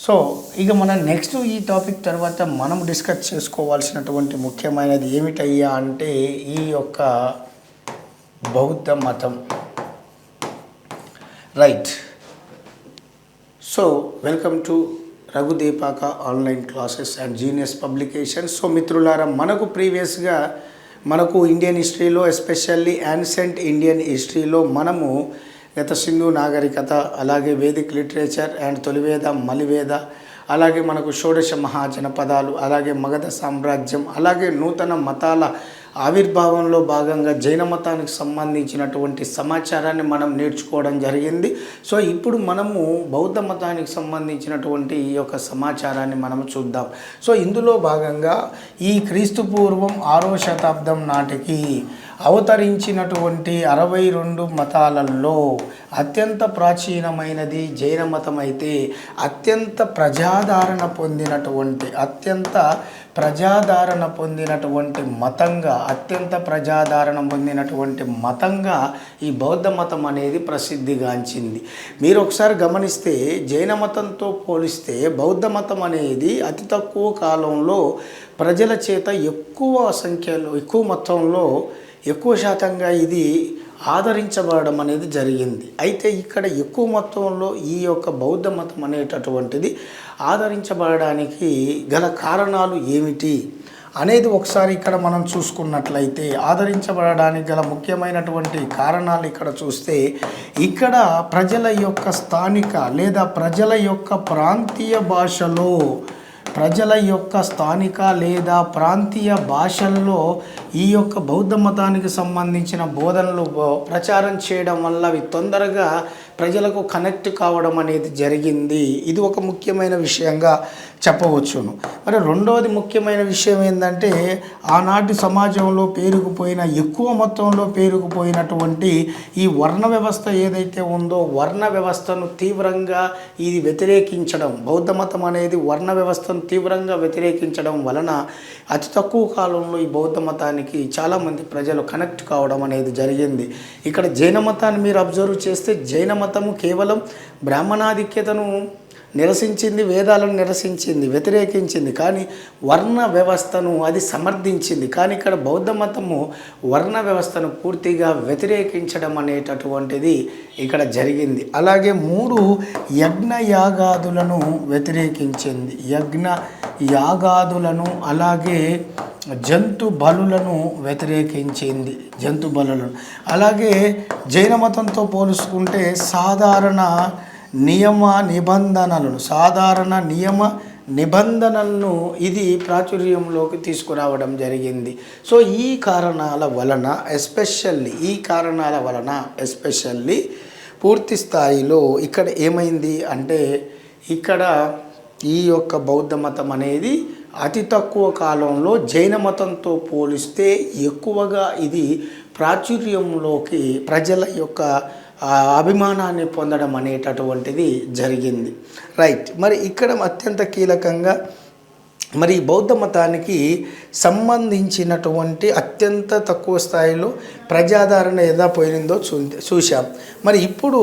So ఇక మనం next ఈ టాపిక్ తర్వాత మనం డిస్కస్ చేసుకోవాల్సినటువంటి ముఖ్యమైనది ఏమిటయ్యా అంటే ఈ యొక్క బౌద్ధ మతం. Right. So welcome to Raghudeepaka online classes and genius publications. So మిత్రులారా, మనకు ప్రీవియస్గా ఇండియన్ హిస్టరీలో ఎస్పెషల్లీ యాన్సెంట్ ఇండియన్ హిస్టరీలో మనము గత సింధు నాగరికత, అలాగే వేదిక్ లిటరేచర్ అండ్ తొలివేద, మలివేద, అలాగే మనకు షోడశ మహాజనపదాలు, అలాగే మగధ సామ్రాజ్యం, అలాగే నూతన మతాల ఆవిర్భావంలో భాగంగా జైన మతానికి సంబంధించినటువంటి సమాచారాన్ని మనం నేర్చుకోవడం జరిగింది. సో ఇప్పుడు మనము బౌద్ధ మతానికి సంబంధించినటువంటి ఈ యొక్క సమాచారాన్ని మనం చూద్దాం. సో ఇందులో భాగంగా ఈ క్రీస్తు పూర్వం 6వ శతాబ్దం నాటికి అవతరించినటువంటి 62 మతాలలో అత్యంత ప్రాచీనమైనది జైన మతం అయితే అత్యంత ప్రజాదరణ పొందినటువంటి మతంగా ఈ బౌద్ధ మతం అనేది ప్రసిద్ధిగాంచింది. మీరు ఒకసారి గమనిస్తే జైన మతంతో పోలిస్తే బౌద్ధ మతం అనేది అతి తక్కువ కాలంలో ప్రజల చేత ఎక్కువ సంఖ్యలో, ఎక్కువ మొత్తంలో, ఎక్కువ శాతంగా ఇది ఆదరించబడడం అనేది జరిగింది. అయితే ఇక్కడ ఎక్కువ మొత్తంలో ఈ యొక్క బౌద్ధ మతం అనేటటువంటిది ఆదరించబడడానికి గల కారణాలు ఏమిటి అనేది ఒకసారి ఇక్కడ మనం చూసుకున్నట్లయితే, ఆదరించబడడానికి గల ముఖ్యమైనటువంటి కారణాలు ఇక్కడ చూస్తే, ఇక్కడ ప్రజల యొక్క స్థానిక లేదా ప్రజల యొక్క ప్రాంతీయ భాషల్లో ఈ యొక్క బౌద్ధ మతానికి సంబంధించిన బోధనలు ప్రచారం చేయడం వల్ల అవి తొందరగా ప్రజలకు కనెక్ట్ కావడం అనేది జరిగింది. ఇది ఒక ముఖ్యమైన విషయంగా చెప్పవచ్చును. మరి రెండవది ముఖ్యమైన విషయం ఏంటంటే, ఆనాటి సమాజంలో ఎక్కువ మొత్తంలో పేరుకుపోయినటువంటి ఈ వర్ణ వ్యవస్థ ఏదైతే ఉందో, వర్ణ వ్యవస్థను తీవ్రంగా ఇది వ్యతిరేకించడం, బౌద్ధ మతం అనేది వర్ణ వ్యవస్థను తీవ్రంగా వ్యతిరేకించడం వలన అతి తక్కువ కాలంలో ఈ బౌద్ధ మతానికి చాలామంది ప్రజలు కనెక్ట్ కావడం అనేది జరిగింది. ఇక్కడ జైన మతాన్ని మీరు అబ్జర్వ్ చేస్తే, జైన మతము కేవలం బ్రాహ్మణాధిక్యతను నిరసించింది, వేదాలను నిరసించింది, వ్యతిరేకించింది, కానీ వర్ణ వ్యవస్థను అది సమర్థించింది. కానీ ఇక్కడ బౌద్ధ మతము వర్ణ వ్యవస్థను పూర్తిగా వ్యతిరేకించడం అనేటటువంటిది ఇక్కడ జరిగింది. అలాగే 3 యజ్ఞ యాగాదులను వ్యతిరేకించింది. యాగాదులను, అలాగే జంతు బలులను వ్యతిరేకించింది. అలాగే జైన మతంతో పోల్చుకుంటే సాధారణ నియమ నిబంధనలను ఇది ప్రాచుర్యంలోకి తీసుకురావడం జరిగింది. సో ఈ కారణాల వలన ఎస్పెషల్లీ పూర్తి స్థాయిలో ఇక్కడ ఏమైంది అంటే, ఇక్కడ ఈ యొక్క బౌద్ధ మతం అనేది అతి తక్కువ కాలంలో జైన మతంతో పోలిస్తే ఎక్కువగా ఇది ప్రాచుర్యంలోకి ప్రజల యొక్క అభిమానాన్ని పొందడం అనేటటువంటిది జరిగింది. రైట్. మరి ఇక్కడ అత్యంత కీలకంగా మరి బౌద్ధ మతానికి సంబంధించినటువంటి అత్యంత తక్కువ స్థాయిలో ప్రజాదరణ ఎలా పోయిందో చూశాం. మరి ఇప్పుడు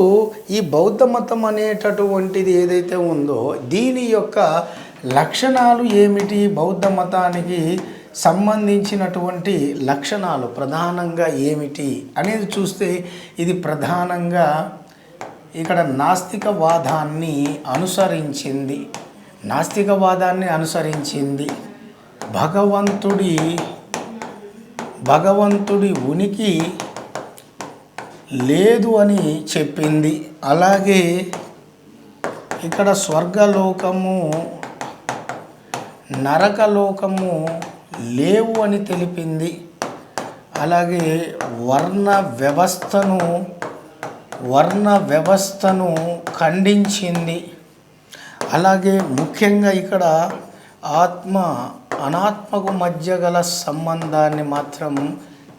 ఈ బౌద్ధ మతం అనేటటువంటిది ఏదైతే ఉందో, దీని యొక్క లక్షణాలు ఏమిటి, బౌద్ధ మతానికి సంబంధించినటువంటి లక్షణాలు ప్రధానంగా ఏమిటి అనేది చూస్తే, ఇది ప్రధానంగా ఇక్కడ నాస్తికవాదాన్ని అనుసరించింది. భగవంతుడి ఉనికి లేదు అని చెప్పింది. అలాగే ఇక్కడ స్వర్గలోకము, నరకలోకము లేవు అని తెలిపింది. అలాగే వర్ణ వ్యవస్థను ఖండించింది. అలాగే ముఖ్యంగా ఇక్కడ అనాత్మకు మధ్య గల సంబంధాన్ని మాత్రం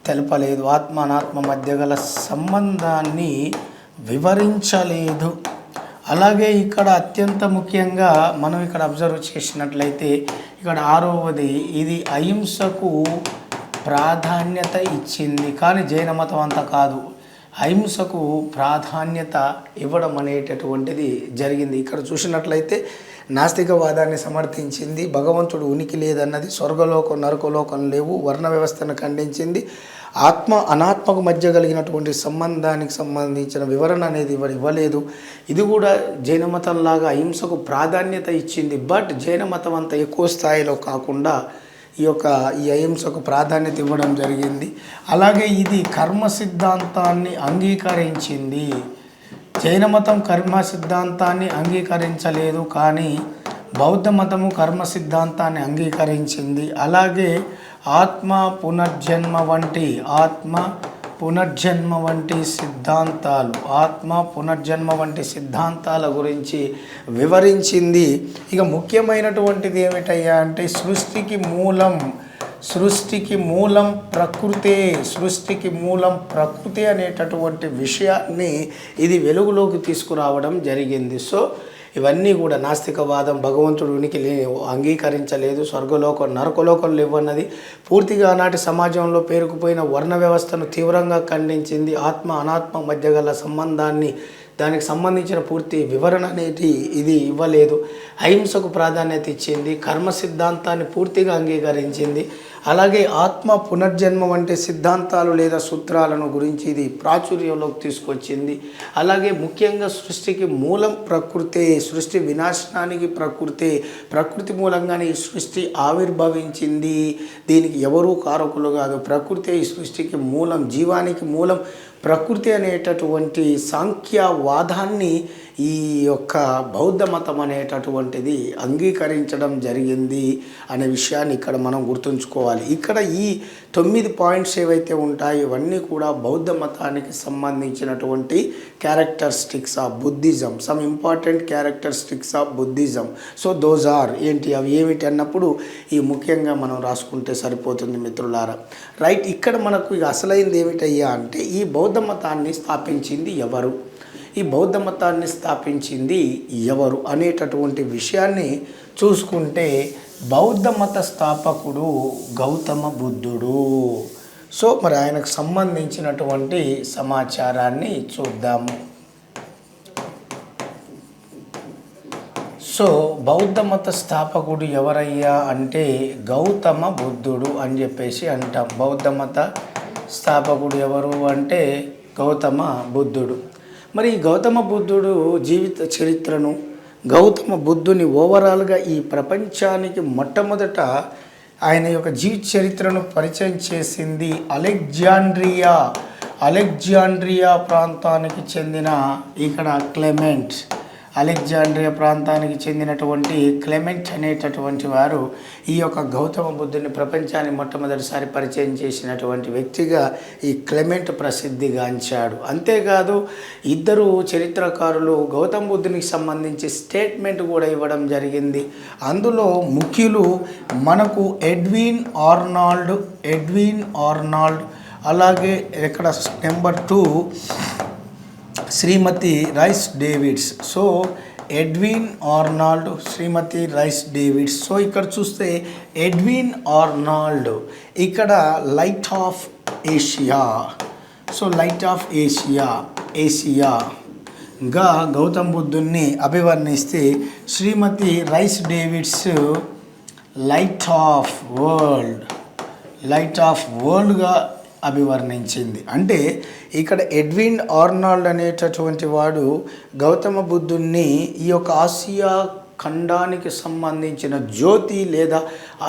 తెలపలేదు. ఆత్మ అనాత్మ మధ్య గల సంబంధాన్ని వివరించలేదు. అలాగే ఇక్కడ అత్యంత ముఖ్యంగా మనం ఇక్కడ అబ్జర్వ్ చేసినట్లయితే, ఇక్కడ 6వది ఇది అహింసకు ప్రాధాన్యత ఇచ్చింది. కానీ జైన మతం అంతా కాదు, అహింసకు ప్రాధాన్యత ఇవ్వడం అనేటటువంటిది జరిగింది. ఇక్కడ చూసినట్లయితే నాస్తికవాదాన్ని సమర్థించింది, భగవంతుడు ఉనికి లేదన్నది, స్వర్గలోకం నరకలోకం లేవు, వర్ణ వ్యవస్థను ఖండించింది, ఆత్మ అనాత్మకు మధ్య కలిగినటువంటి సంబంధానికి సంబంధించిన వివరణ అనేది ఇవ్వలేదు. ఇది కూడా జైన మతంలాగా అహింసకు ప్రాధాన్యత ఇచ్చింది. బట్ జైన మతం అంత ఎక్కువ స్థాయిలో కాకుండా ఈ అహింసకు ప్రాధాన్యత ఇవ్వడం జరిగింది. అలాగే ఇది కర్మ సిద్ధాంతాన్ని అంగీకరించింది. జైన మతం కర్మ సిద్ధాంతాన్ని అంగీకరించలేదు, కానీ బౌద్ధ మతము కర్మ సిద్ధాంతాన్ని అంగీకరించింది. అలాగే ఆత్మ పునర్జన్మ వంటి సిద్ధాంతాల గురించి వివరించింది. ఇక ముఖ్యమైనటువంటిది ఏమిటయ్యా అంటే సృష్టికి మూలం ప్రకృతే అనేటటువంటి విషయాన్ని ఇది వెలుగులోకి తీసుకురావడం జరిగింది. సో ఇవన్నీ కూడా నాస్తికవాదం భగవంతుడు ఉనికి అంగీకరించలేదు, స్వర్గలోకం నరకలోకం లేవన్నది పూర్తిగా ఆనాటి సమాజంలో పేరుకుపోయిన వర్ణ వ్యవస్థను తీవ్రంగా ఖండించింది. ఆత్మ అనాత్మ మధ్య గల సంబంధాన్ని, దానికి సంబంధించిన పూర్తి వివరణ అనేది ఇది ఇవ్వలేదు. అహింసకు ప్రాధాన్యత ఇచ్చింది, కర్మ సిద్ధాంతాన్ని పూర్తిగా అంగీకరించింది. అలాగే ఆత్మ పునర్జన్మ వంటి సిద్ధాంతాలు లేదా సూత్రాలను గురించి ఇది ప్రాచుర్యంలోకి తీసుకొచ్చింది. అలాగే ముఖ్యంగా సృష్టికి మూలం ప్రకృతే, సృష్టి వినాశనానికి ప్రకృతి మూలంగానే ఈ సృష్టి ఆవిర్భవించింది, దీనికి ఎవరూ కారకులు కాదు, ప్రకృతే ఈ సృష్టికి మూలం, జీవానికి మూలం ప్రకృతి అనేటటువంటి సాంఖ్యవాదాన్ని ఈ బౌద్ధ మతం అనేటటువంటిది అంగీకరించడం జరిగింది అనే విషయాన్ని ఇక్కడ మనం గుర్తుంచుకోవాలి. ఇక్కడ ఈ 9 పాయింట్స్ ఏవైతే ఉంటాయో ఇవన్నీ కూడా బౌద్ధ మతానికి సంబంధించినటువంటి characteristics of Buddhism, some important characteristics of Buddhism. So those are అవి ఏమిటి అన్నప్పుడు ఈ ముఖ్యంగా మనం రాసుకుంటే సరిపోతుంది మిత్రులారా. రైట్, ఇక్కడ మనకు ఇక అసలైంది ఏమిటయ్యా అంటే ఈ బౌద్ధ మతాన్ని స్థాపించింది ఎవరు అనేటటువంటి విషయాన్ని చూసుకుంటే బౌద్ధ మత స్థాపకుడు గౌతమ బుద్ధుడు. సో మరి ఆయనకు సంబంధించినటువంటి సమాచారాన్ని చూద్దాము. సో బౌద్ధ మత స్థాపకుడు ఎవరయ్యా అంటే గౌతమ బుద్ధుడు అని చెప్పేసి అంటాం. బౌద్ధ మత స్థాపకుడు ఎవరు అంటే గౌతమ బుద్ధుడు. మరి ఈ గౌతమ బుద్ధుడు జీవిత చరిత్రను, గౌతమ బుద్ధుని ఓవరాల్గా ఈ ప్రపంచానికి మొట్టమొదట ఆయన యొక్క జీవిత చరిత్రను పరిచయం చేసింది అలెగ్జాండ్రియా ప్రాంతానికి చెందిన అలెగ్జాండ్రియా ప్రాంతానికి చెందినటువంటి క్లెమెంట్ అనేటటువంటి వారు ఈ గౌతమ బుద్ధుని ప్రపంచాన్ని మొట్టమొదటిసారి పరిచయం చేసినటువంటి వ్యక్తిగా ఈ క్లెమెంట్ ప్రసిద్ధిగాంచాడు. అంతేకాదు ఇద్దరు చరిత్రకారులు గౌతమ బుద్ధునికి సంబంధించి స్టేట్మెంట్ కూడా ఇవ్వడం జరిగింది. అందులో ముఖ్యులు మనకు ఎడ్విన్ ఆర్నాల్డ్, అలాగే ఇక్కడ number 2 Shrimati Rhys Davids. So Edwin Arnold, Shrimati Rhys Davids. So ఇక్కడ చూస్తే ఎడ్విన్ ఆర్నాల్డ్ ఇక్కడ లైట్ ఆఫ్ ఏషియాగా గౌతమ్ బుద్ధుని అభివర్ణిస్తే Shrimati Rhys Davids light of వరల్డ్గా అభివర్ణించింది. అంటే ఇక్కడ ఎడ్విన్ ఆర్నాల్డ్ అనేటటువంటి వాడు గౌతమ బుద్ధుణ్ణి ఈ ఆసియా ఖండానికి సంబంధించిన జ్యోతి లేదా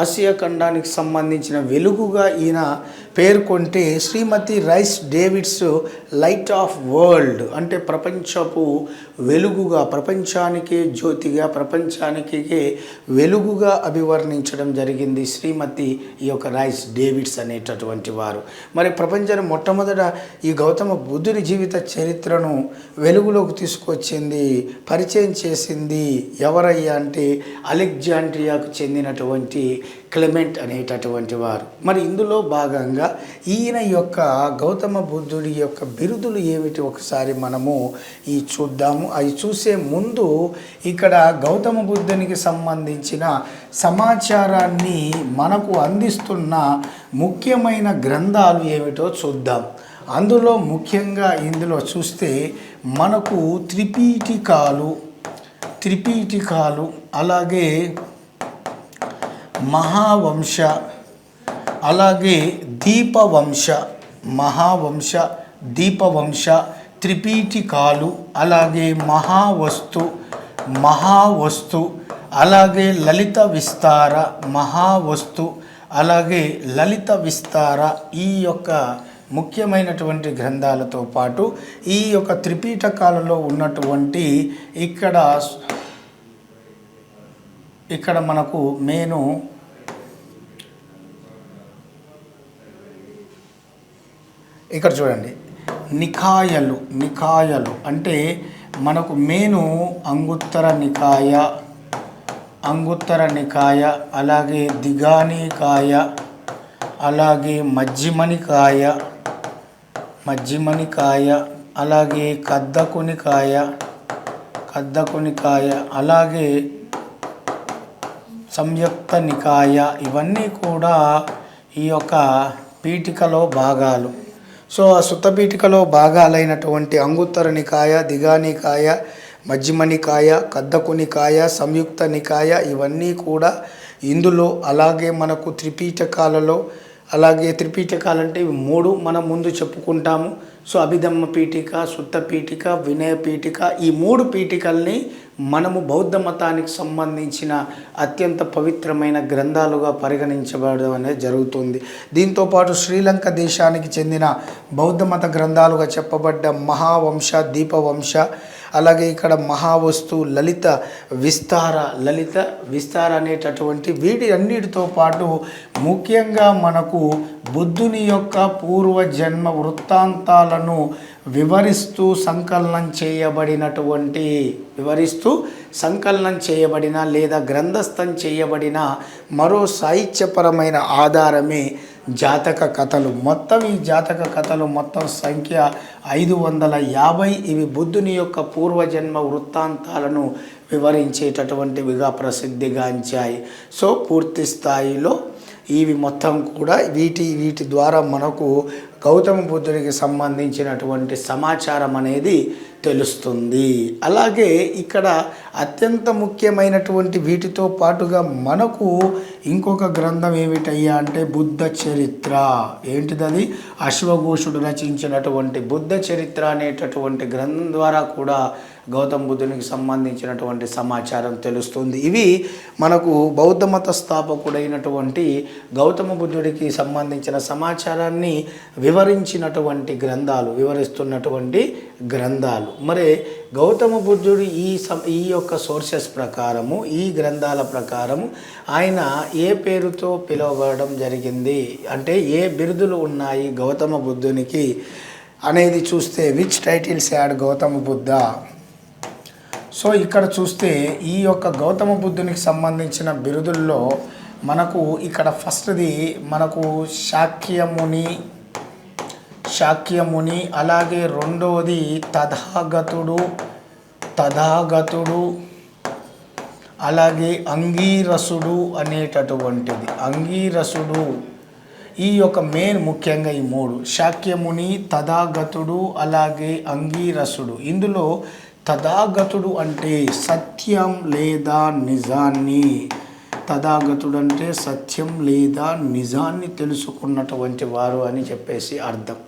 ఆసియా ఖండానికి సంబంధించిన వెలుగుగా ఈయన పేర్కొంటే, Shrimati Rhys Davids light of world అంటే ప్రపంచపు వెలుగుగా, ప్రపంచానికే జ్యోతిగా, ప్రపంచానికి వెలుగుగా అభివర్ణించడం జరిగింది శ్రీమతి ఈ రైస్ డేవిడ్స్ అనేటటువంటి వారు. మరి ప్రపంచాన్ని మొట్టమొదట ఈ గౌతమ బుద్ధుని జీవిత చరిత్రను వెలుగులోకి తీసుకొచ్చింది, పరిచయం చేసింది ఎవరయ్యా అంటే అలెగ్జాండ్రియాకు చెందినటువంటి క్లెమెంట్ అనేటటువంటి వారు. మరి ఇందులో భాగంగా ఈయన గౌతమ బుద్ధుడి బిరుదులు ఏమిటి ఒకసారి మనము చూద్దాము. అవి చూసే ముందు ఇక్కడ గౌతమ బుద్ధునికి సంబంధించిన సమాచారాన్ని మనకు అందిస్తున్న ముఖ్యమైన గ్రంథాలు ఏమిటో చూద్దాం. అందులో ముఖ్యంగా ఇందులో చూస్తే మనకు త్రిపీఠికాలు, అలాగే మహావంశ, అలాగే దీపవంశ, మహావంశ, దీపవంశ, త్రిపీఠికాలు, అలాగే మహావస్తు, అలాగే లలిత విస్తార, మహావస్తు, అలాగే లలిత విస్తార, ఈ యొక్క ముఖ్యమైనటువంటి గ్రంథాలతో పాటు ఈ యొక్క త్రిపీఠకాలలో ఉన్నటువంటి ఇక్కడ మనకు మేను ఇక్కడ చూడండి, నికాయలు అంటే మనకు మేను అంగుత్తర నికాయ, అలాగే దిగానికాయ, అలాగే మజ్జిమనికాయ, అలాగే కద్దకునికాయ, అలాగే సంయుక్త నికాయ, ఇవన్నీ కూడా ఈ యొక్క పీఠికలో భాగాలు. సో ఆ సుత్త పీఠికలో భాగాలైనటువంటి అంగుత్తర నికాయ, దిగానికాయ, మజ్జిమనికాయ, కద్దకునికాయ, సంయుక్త నికాయ, ఇవన్నీ కూడా ఇందులో. అలాగే మనకు త్రిపీఠకాలలో, అలాగే త్రిపీఠకాలంటే ఇవి 3 మనం ముందు చెప్పుకుంటాము. సో అభిధమ్మ పీఠిక, సుత్త పీఠిక, వినయ పీఠిక, ఈ 3 పీఠికల్ని మనము బౌద్ధ మతానికి సంబంధించిన అత్యంత పవిత్రమైన గ్రంథాలుగా పరిగణించబడడం అనేది జరుగుతుంది. దీంతోపాటు శ్రీలంక దేశానికి చెందిన బౌద్ధ మత గ్రంథాలుగా చెప్పబడ్డ మహావంశ, దీపవంశ, అలాగే ఇక్కడ మహావస్తు, లలిత విస్తార అనేటటువంటి వీటి అన్నిటితో పాటు ముఖ్యంగా మనకు బుద్ధుని యొక్క పూర్వజన్మ వృత్తాంతాలను వివరిస్తూ సంకలనం చేయబడిన లేదా గ్రంథస్థం చేయబడిన మరో సాహిత్యపరమైన ఆధారమే జాతక కథలు. మొత్తం ఈ జాతక కథలు మొత్తం సంఖ్య 550. ఇవి బుద్ధుని యొక్క పూర్వజన్మ వృత్తాంతాలను వివరించేటటువంటివిగా ప్రసిద్ధిగాంచాయి. సో పూర్తి స్థాయిలో ఇవి మొత్తం కూడా వీటి ద్వారా మనకు గౌతమ బుద్ధుడికి సంబంధించినటువంటి సమాచారం అనేది తెలుస్తుంది. అలాగే ఇక్కడ అత్యంత ముఖ్యమైనటువంటి వీటితో పాటుగా మనకు ఇంకొక గ్రంథం ఏమిటయ్యా అంటే బుద్ధ చరిత్ర. ఏంటిది? అశ్వఘోషుడు రచించినటువంటి బుద్ధ చరిత్ర అనేటటువంటి గ్రంథం ద్వారా కూడా గౌతమ బుద్ధునికి సంబంధించినటువంటి సమాచారం తెలుస్తుంది. ఇవి మనకు బౌద్ధ మత స్థాపకుడైనటువంటి గౌతమ బుద్ధుడికి సంబంధించిన సమాచారాన్ని వివరిస్తున్నటువంటి గ్రంథాలు. మరి గౌతమ బుద్ధుడు ఈ యొక్క సోర్సెస్ ప్రకారము, ఈ గ్రంథాల ప్రకారము ఆయన ఏ పేరుతో పిలువబడడం జరిగింది అంటే ఏ బిరుదులు ఉన్నాయి గౌతమ బుద్ధునికి అనేది చూస్తే which titles add Gautama Buddha. So ఇక్కడ చూస్తే ఈ యొక్క గౌతమ బుద్ధునికి సంబంధించిన బిరుదుల్లో మనకు ఇక్కడ ఫస్ట్ది మనకు శాక్యముని, అలాగే రెండవది తథాగతుడు, అలాగే అంగీరసుడు అనేటటువంటిది. అంగీరసుడు ఈ యొక్క మెయిన్ ముఖ్యంగా ఈ 3 శాక్యముని, తథాగతుడు, అలాగే అంగీరసుడు. ఇందులో తథాగతుడు అంటే సత్యం లేదా నిజాన్ని, తథాగతుడు అంటే సత్యం లేదా నిజాన్ని తెలుసుకున్నటువంటి వారు అని చెప్పేసి అర్థం.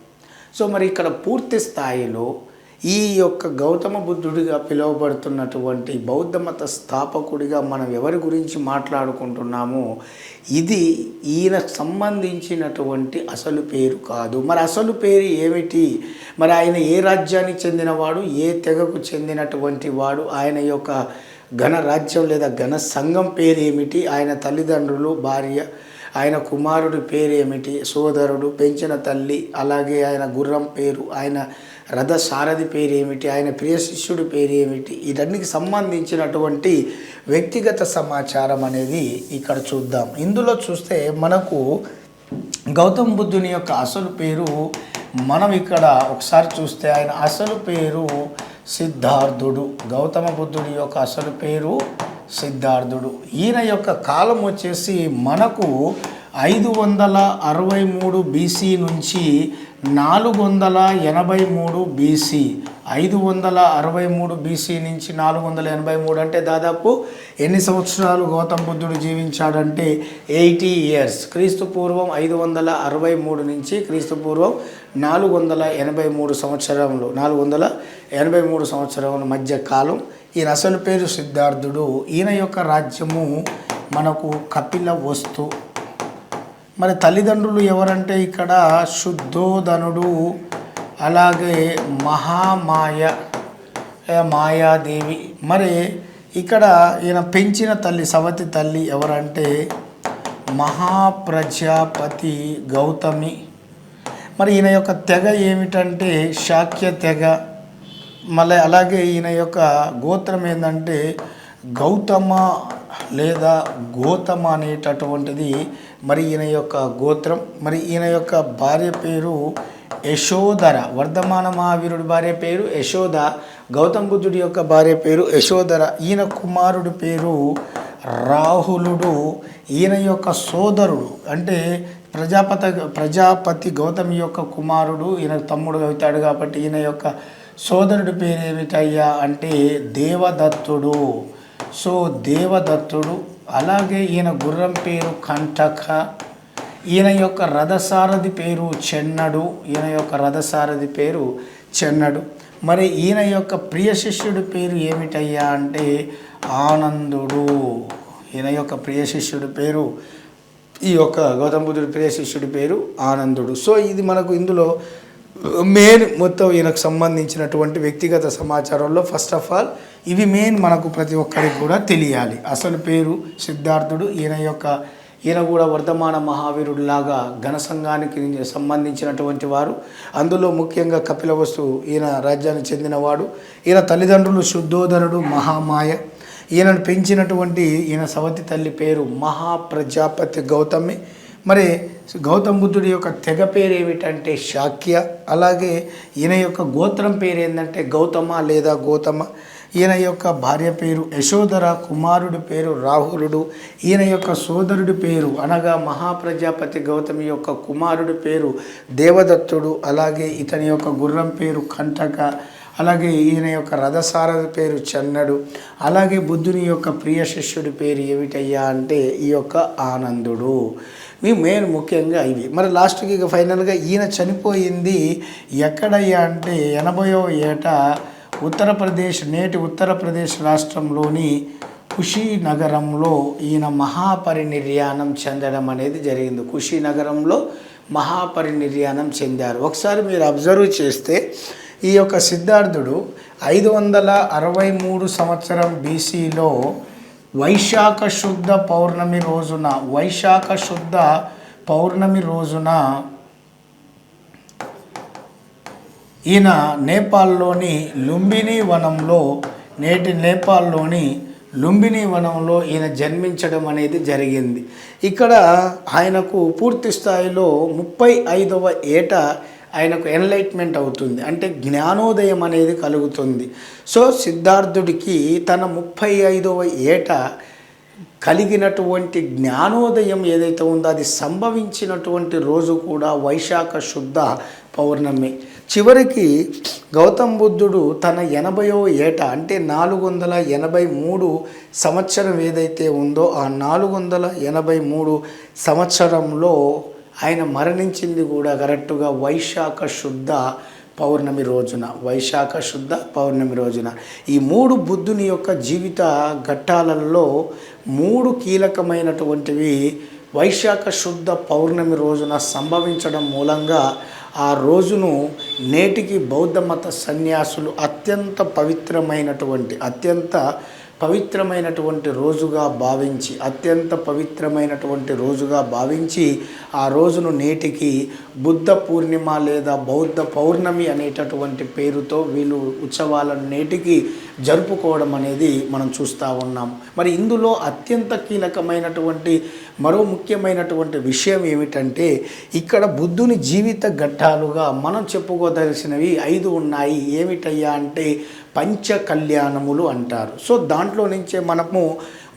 సో మరి ఇక్కడ పూర్తి స్థాయిలో ఈ యొక్క గౌతమ బుద్ధుడిగా పిలువబడుతున్నటువంటి బౌద్ధ మత స్థాపకుడిగా మనం ఎవరి గురించి మాట్లాడుకుంటున్నామో ఇది ఈయనకు సంబంధించినటువంటి అసలు పేరు కాదు. మరి అసలు పేరు ఏమిటి? మరి ఆయన ఏ రాజ్యానికి చెందినవాడు, ఏ తెగకు చెందినటువంటి వాడు, ఆయన యొక్క ఘన రాజ్యం లేదా ఘన సంఘం పేరు ఏమిటి, ఆయన తల్లిదండ్రులు, భార్య, ఆయన కుమారుడి పేరు ఏమిటి, సోదరుడు, పెంచిన తల్లి, అలాగే ఆయన గుర్రం పేరు, ఆయన రథ సారథి పేరు ఏమిటి, ఆయన ప్రియ శిష్యుడి పేరు ఏమిటి, వీటన్నికి సంబంధించినటువంటి వ్యక్తిగత సమాచారం అనేది ఇక్కడ చూద్దాం. ఇందులో చూస్తే మనకు గౌతమ బుద్ధుని యొక్క అసలు పేరు మనం ఇక్కడ ఒకసారి చూస్తే ఆయన అసలు పేరు సిద్ధార్థుడు. గౌతమ బుద్ధుడి యొక్క అసలు పేరు సిద్ధార్థుడు. ఈయన యొక్క కాలం వచ్చేసి మనకు 563 బీసీ నుంచి 483 బీసీ. 563 బీసీ నుంచి 483 అంటే దాదాపు ఎన్ని సంవత్సరాలు గౌతమ బుద్ధుడు జీవించాడంటే 80 ఇయర్స్. క్రీస్తు పూర్వం 563 నుంచి క్రీస్తు పూర్వం 483 సంవత్సరంలో 483 సంవత్సరముల మధ్య కాలం. ఈయన అసలు పేరు సిద్ధార్థుడు. ఈయన యొక్క రాజ్యము మనకు కపిలవస్తు. మరి తల్లిదండ్రులు ఎవరంటే ఇక్కడ శుద్ధోదనుడు, అలాగే మాయాదేవి. మరి ఇక్కడ ఈయన పెంచిన తల్లి సవతి తల్లి ఎవరంటే మహాప్రజాపతి గౌతమి. మరి ఈయన యొక్క తెగ ఏమిటంటే శాక్య తెగ. మళ్ళీ అలాగే ఈయన యొక్క గోత్రం ఏంటంటే గౌతమ లేదా గోతమ అనేటటువంటిది మరి ఈయన యొక్క గోత్రం. మరి ఈయన యొక్క భార్య పేరు యశోధర. వర్ధమాన మహావీరుడి భార్య పేరు యశోద. గౌతమ బుద్ధుడి యొక్క భార్య పేరు యశోధర. ఈయన కుమారుడి పేరు రాహులుడు. ఈయన యొక్క సోదరుడు అంటే ప్రజాపతి గౌతమి యొక్క కుమారుడు, ఈయన తమ్ముడు అవుతాడు కాబట్టి ఈయన యొక్క సోదరుడి పేరు ఏమిటయ్యా అంటే దేవదత్తుడు. సో దేవదత్తుడు. అలాగే ఈయన గుర్రం పేరు కంటక. ఈయన యొక్క రథసారథి పేరు చెన్నడు. మరి ఈయన యొక్క ప్రియ శిష్యుడి పేరు ఏమిటయ్యా అంటే ఆనందుడు. ఈయన యొక్క ప్రియ శిష్యుడి పేరు, ఈ యొక్క గౌతమ బుద్ధుడి ప్రియ శిష్యుడి పేరు ఆనందుడు. సో ఇది మనకు ఇందులో మెయిన్ మొత్తం ఈయనకు సంబంధించినటువంటి వ్యక్తిగత సమాచారంలో ఫస్ట్ ఆఫ్ ఆల్ ఇవి మెయిన్ మనకు ప్రతి ఒక్కరికి కూడా తెలియాలి. అసలు పేరు సిద్ధార్థుడు. ఈయన కూడా వర్ధమాన మహావీరుడిలాగా ఘన సంఘానికి సంబంధించినటువంటి వారు. అందులో ముఖ్యంగా కపిలవస్తు ఈయన రాజ్యానికి చెందినవాడు. ఈయన తల్లిదండ్రులు శుద్ధోదనుడు, మహామాయ. ఈయనను పెంచినటువంటి ఈయన సవతి తల్లి పేరు మహాప్రజాపతి గౌతమి. మరి గౌతమ బుద్ధుడి యొక్క తెగ పేరు ఏమిటంటే శాక్య. అలాగే ఈయన యొక్క గోత్రం పేరు ఏంటంటే గౌతమ లేదా గోతమ. ఈయన యొక్క భార్య పేరు యశోధర, కుమారుడి పేరు రాహులుడు. ఈయన యొక్క సోదరుడి పేరు అనగా మహాప్రజాపతి గౌతమి యొక్క కుమారుడి పేరు దేవదత్తుడు. అలాగే ఇతని యొక్క గుర్రం పేరు కంటక. అలాగే ఈయన యొక్క రథసారథి పేరు చెన్నడు. అలాగే బుద్ధుని యొక్క ప్రియ శిష్యుడి పేరు ఏమిటయ్యా అంటే ఈ యొక్క ఆనందుడు. మీ మెయిన్ ముఖ్యంగా ఇవి. మరి లాస్ట్కి ఇక ఫైనల్గా ఈయన చనిపోయింది ఎక్కడయ్యా అంటే 80వ ఏట నేటి ఉత్తరప్రదేశ్ రాష్ట్రంలోని కుషీనగరంలో ఈయన మహాపరినిర్యాణం చెందడం అనేది జరిగింది. కుషీనగరంలో మహాపరినిర్యాణం చెందారు. ఒకసారి మీరు అబ్జర్వ్ చేస్తే ఈ యొక్క సిద్ధార్థుడు 563 సంవత్సరం బీసీలో వైశాఖ శుద్ధ పౌర్ణమి రోజున ఈయన నేపాల్లోని లుంబిని వనంలో, నేటి నేపాల్లోని లుంబిని వనంలో ఈయన జన్మించడం అనేది జరిగింది. ఇక్కడ ఆయనకు పూర్తి స్థాయిలో 35వ ఏట ఆయనకు ఎన్లైట్మెంట్ అవుతుంది, అంటే జ్ఞానోదయం అనేది కలుగుతుంది. సో సిద్ధార్థుడికి తన 35వ ఏట కలిగినటువంటి జ్ఞానోదయం ఏదైతే ఉందో అది సంభవించినటువంటి రోజు కూడా వైశాఖ శుద్ధ పౌర్ణమి. చివరికి గౌతమ బుద్ధుడు తన 80వ ఏట అంటే 483 సంవత్సరం ఏదైతే ఉందో ఆ 483 సంవత్సరంలో ఆయన మరణించింది కూడా కరెక్టుగా వైశాఖ శుద్ధ పౌర్ణమి రోజున. ఈ 3 బుద్ధుని యొక్క జీవిత ఘట్టాలలో 3 కీలకమైనటువంటివి వైశాఖ శుద్ధ పౌర్ణమి రోజున సంభవించడం మూలంగా ఆ రోజును నేటికి బౌద్ధ మత సన్యాసులు అత్యంత పవిత్రమైనటువంటి రోజుగా భావించి ఆ రోజును నేటికి బుద్ధ పూర్ణిమ లేదా బౌద్ధ పౌర్ణమి అనేటటువంటి పేరుతో వీళ్ళు ఉత్సవాలను నేటికి జరుపుకోవడం అనేది మనం చూస్తూ ఉన్నాం. మరి ఇందులో అత్యంత కీలకమైనటువంటి మరో ముఖ్యమైనటువంటి విషయం ఏమిటంటే ఇక్కడ బుద్ధుని జీవిత ఘట్టాలుగా మనం చెప్పుకోదలసినవి 5 ఉన్నాయి. ఏమిటయ్యా అంటే పంచ కళ్యాణములు అంటారు. సో దాంట్లో నుంచే మనము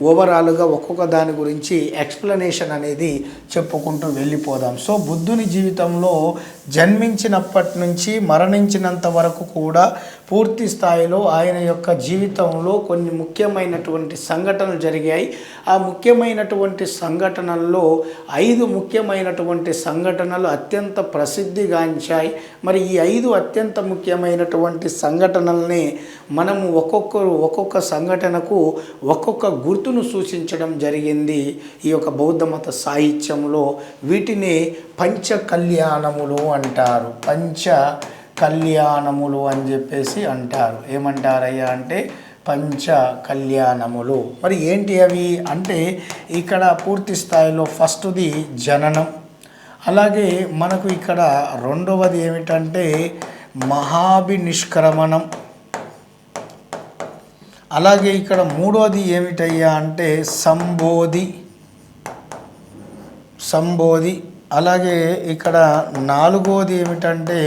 ఓవరాల్గా ఒక్కొక్క దాని గురించి ఎక్స్ప్లెనేషన్ అనేది చెప్పుకుంటూ వెళ్ళిపోదాం. సో బుద్ధుని జీవితంలో జన్మించినప్పటి నుంచి మరణించినంత వరకు కూడా పూర్తి స్థాయిలో ఆయన యొక్క జీవితంలో కొన్ని ముఖ్యమైనటువంటి సంఘటనలు జరిగాయి. ఆ ముఖ్యమైనటువంటి సంఘటనల్లో 5 ముఖ్యమైనటువంటి సంఘటనలు అత్యంత ప్రసిద్ధిగాంచాయి. మరి ఈ 5 అత్యంత ముఖ్యమైనటువంటి సంఘటనల్ని మనము ఒక్కొక్క సంఘటనకు ఒక్కొక్క గుర్తును సూచించడం జరిగింది ఈ యొక్క బౌద్ధ మత సాహిత్యంలో. వీటిని పంచ కళ్యాణములు అంటారు. పంచ కళ్యాణములు అని చెప్పేసి అంటారు. ఏమంటారయ్యా అంటే పంచ కళ్యాణములు. మరి ఏంటి అవి అంటే ఇక్కడ పూర్తి స్థాయిలో ఫస్ట్ది జననం, అలాగే మనకు ఇక్కడ రెండవది ఏమిటంటే మహాభినిష్క్రమణం, అలాగే ఇక్కడ మూడవది ఏమిటయ్యా అంటే సంబోధి, అలాగే ఇక్కడ నాలుగవది ఏమిటంటే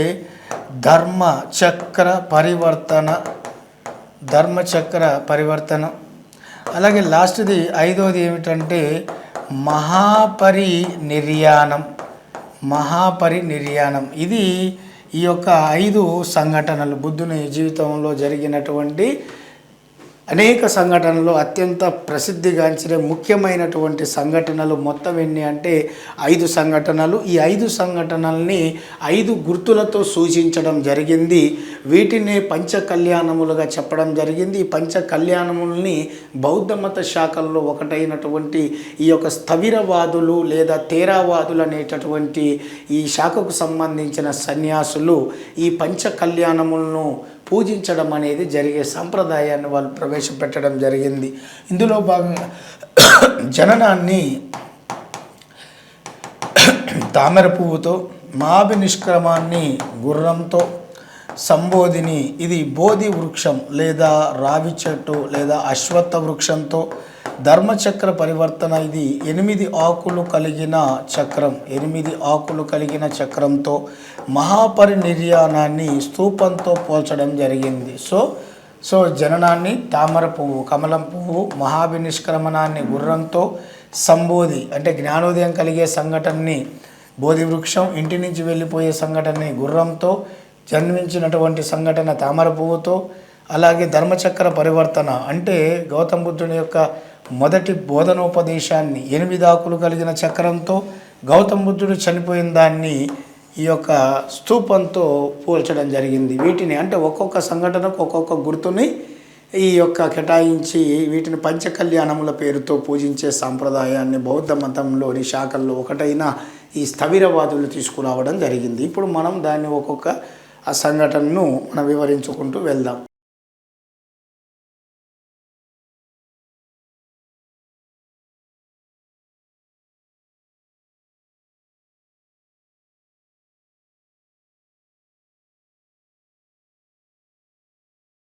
ధర్మచక్ర పరివర్తన, అలాగే లాస్ట్ది 5వది ఏమిటంటే మహాపరినిర్యాణం. ఇది ఈ యొక్క 5 సంఘటనలు బుద్ధుని జీవితంలో జరిగినటువంటి అనేక సంఘటనలు అత్యంత ప్రసిద్ధిగాంచిన ముఖ్యమైనటువంటి సంఘటనలు మొత్తం ఎన్ని అంటే 5 సంఘటనలు. ఈ 5 సంఘటనల్ని 5 గుర్తులతో సూచించడం జరిగింది. వీటిని పంచ కళ్యాణములుగా చెప్పడం జరిగింది. ఈ పంచ కళ్యాణముల్ని బౌద్ధ మత శాఖల్లో ఒకటైనటువంటి ఈ యొక్క స్థవిరవాదులు లేదా తేరావాదులు అనేటటువంటి ఈ శాఖకు సంబంధించిన సన్యాసులు ఈ పంచ కళ్యాణములను పూజించడం అనేది జరిగే సంప్రదాయాన్ని వాళ్ళు ప్రవేశపెట్టడం జరిగింది. ఇందులో భాగంగా జననాన్ని తామర పువ్వుతో, మహాభినిష్క్రమాన్ని గుర్రంతో, సంబోధిని ఇది బోధి వృక్షం లేదా రావి చెట్టు లేదా అశ్వత్థ వృక్షంతో, ధర్మచక్ర పరివర్తన ఇది 8 ఆకులు కలిగిన చక్రంతో, మహాపరినిర్యాణాన్ని స్తూపంతో పోల్చడం జరిగింది. సో జననాన్ని తామర పువ్వు, కమలం పువ్వు, మహాభినిష్క్రమణాన్ని గుర్రంతో, సంబోధి అంటే జ్ఞానోదయం కలిగే సంఘటనని బోధి వృక్షం, ఇంటి నుంచి వెళ్ళిపోయే సంఘటనని గుర్రంతో, జన్మించినటువంటి సంఘటన తామర పువ్వుతో, అలాగే ధర్మచక్ర పరివర్తన అంటే గౌతమ బుద్ధుని యొక్క మొదటి బోధనోపదేశాన్ని 8 ఆకులు కలిగిన చక్రంతో, గౌతమ బుద్ధుడు చనిపోయిన దాన్ని ఈ యొక్క స్తూపంతో పోల్చడం జరిగింది. వీటిని అంటే ఒక్కొక్క సంఘటనకు ఒక్కొక్క గుర్తుని ఈ యొక్క కేటాయించి వీటిని పంచకళ్యాణముల పేరుతో పూజించే సాంప్రదాయాన్ని బౌద్ధ మతంలోని శాఖల్లో ఒకటైన ఈ స్థవిరవాదులు తీసుకురావడం జరిగింది. ఇప్పుడు మనం దాన్ని ఒక్కొక్క ఆ సంఘటనను మనం వివరించుకుంటూ వెళ్దాం.